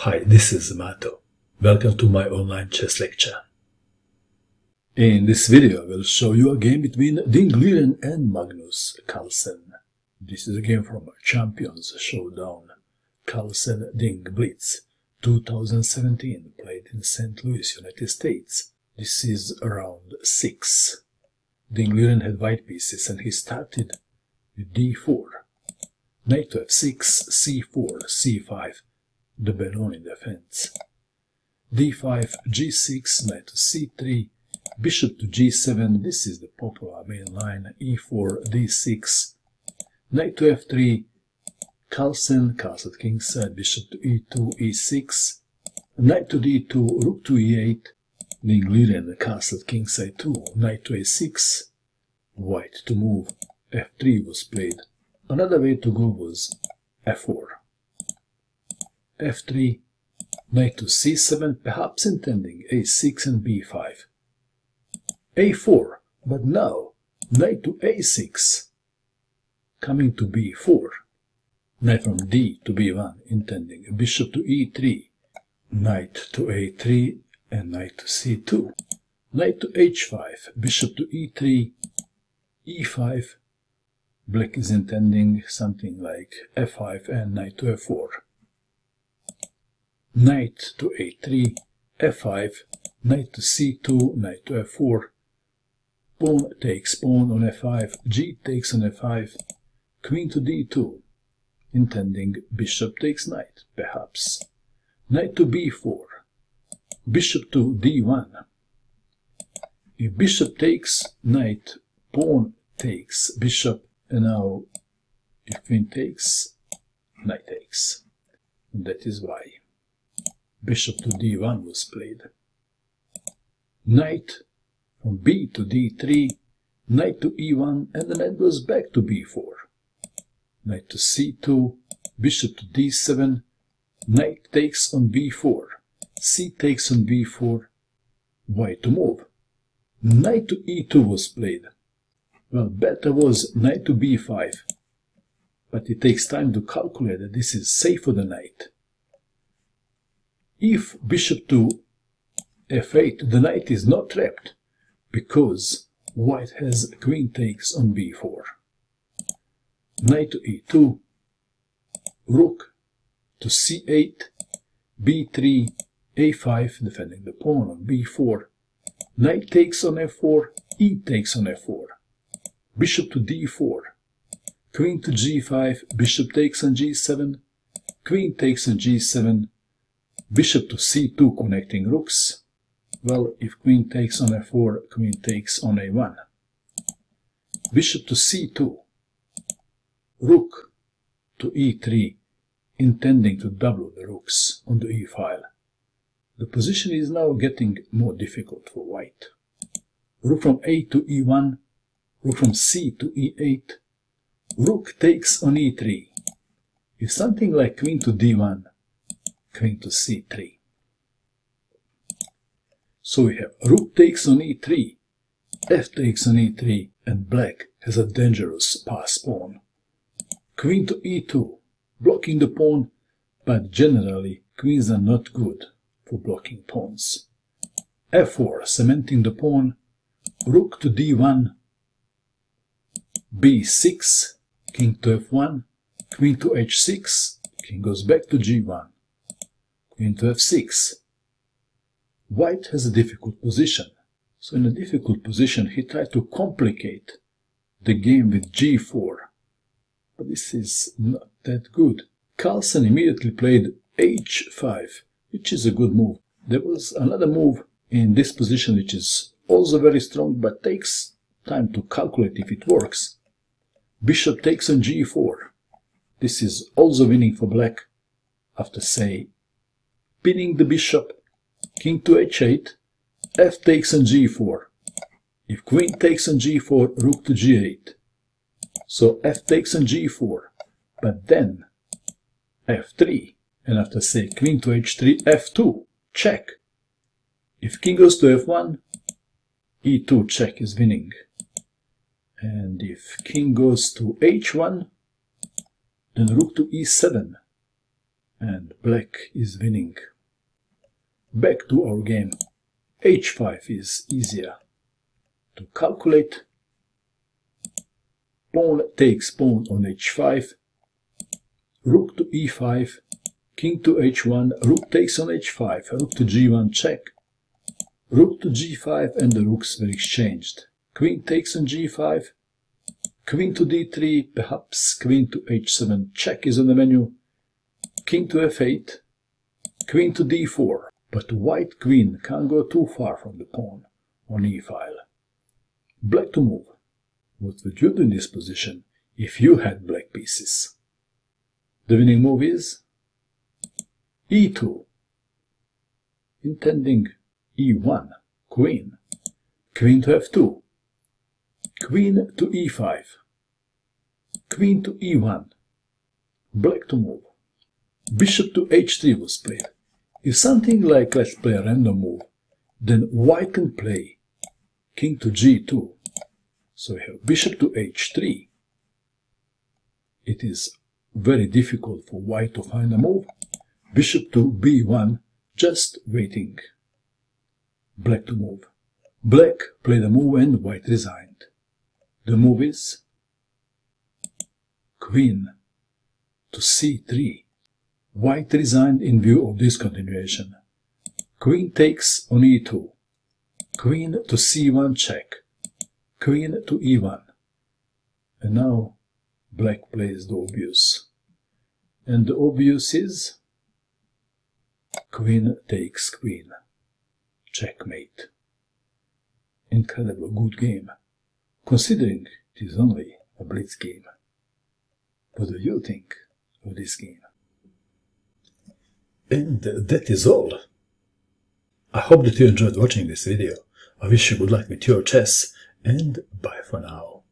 Hi, this is Mato. Welcome to my online chess lecture. In this video, I will show you a game between Ding Liren and Magnus Carlsen. This is a game from Champions Showdown, Carlsen-Ding Blitz, 2017, played in St. Louis, United States. This is round 6. Ding Liren had white pieces and he started with d4, knight to f6, c4, c5, the Benoni defense, d5, g6, knight to c3, bishop to g7, this is the popular main line, e4, d6, knight to f3, Carlsen, castle kingside, bishop to e2, e6, knight to d2, rook to e8, Ding Liren, castle kingside 2, knight to a6, white to move, f3 was played. Another way to go was f4, f3, knight to c7, perhaps intending a6 and b5, a4, but now knight to a6, coming to b4, knight from d to b1, intending bishop to e3, knight to a3 and knight to c2, knight to h5, bishop to e3, e5, black is intending something like f5 and knight to f4, knight to a3, f5, knight to c2, knight to f4, pawn takes pawn on f5, g takes on f5, queen to d2, intending bishop takes knight, perhaps, knight to b4, bishop to d1, if bishop takes knight, pawn takes bishop, and now if queen takes, knight takes, and that is why bishop to d1 was played. Knight from b to d3, knight to e1, and the knight goes back to b4. Knight to c2, bishop to d7, knight takes on b4, c takes on b4, white to move. Knight to e2 was played. Well, better was knight to b5, but it takes time to calculate that this is safe for the knight. If bishop to f8, the knight is not trapped, because white has queen takes on b4. Knight to e2, rook to c8, b3, a5, defending the pawn on b4, knight takes on f4, e takes on f4, bishop to d4, queen to g5, bishop takes on g7, queen takes on g7, bishop to c2 connecting rooks. Well, if queen takes on f4, queen takes on a1. Bishop to c2, rook to e3, intending to double the rooks on the e-file. The position is now getting more difficult for white. Rook from a to e1, rook from c to e8, rook takes on e3. If something like queen to d1, queen to c3. So we have rook takes on e3, f takes on e3, and black has a dangerous pass pawn. Queen to e2, blocking the pawn, but generally queens are not good for blocking pawns. f4, cementing the pawn, rook to d1, b6, king to f1, queen to h6, king goes back to g1, queen to f6. White has a difficult position, so in a difficult position he tried to complicate the game with g4, but this is not that good. Carlsen immediately played h5, which is a good move. There was another move in this position which is also very strong, but takes time to calculate if it works. Bishop takes on g4. This is also winning for black after, say, pinning the bishop, king to h8, f takes on g4. If queen takes on g4, rook to g8. So f takes on g4, but then f3, and after, say, queen to h3, f2, check. If king goes to f1, e2 check is winning. And if king goes to h1, then rook to e7, and black is winning. Back to our game. h5 is easier to calculate. Pawn takes pawn on h5, rook to e5, king to h1, rook takes on h5, rook to g1 check, rook to g5, and the rooks were exchanged. Queen takes on g5, queen to d3, perhaps queen to h7 check is on the menu, king to f8, queen to d4, but white queen can't go too far from the pawn on e-file. Black to move. What would you do in this position if you had black pieces? The winning move is e2, intending e1, queen, queen to f2, queen to e5, queen to e1, black to move. Bishop to h3 was played. If something like let's play a random move, then white can play king to g2. So we have bishop to h3. It is very difficult for white to find a move. Bishop to b1, just waiting. Black to move. Black played a move and white resigned. The move is queen to c3. White resigned in view of this continuation. Queen takes on e2. Queen to c1 check. Queen to e1. And now black plays the obvious. And the obvious is queen takes queen. Checkmate. Incredible good game, considering it is only a blitz game. What do you think of this game? And that is all. I hope that you enjoyed watching this video. I wish you good luck with your chess, and bye for now.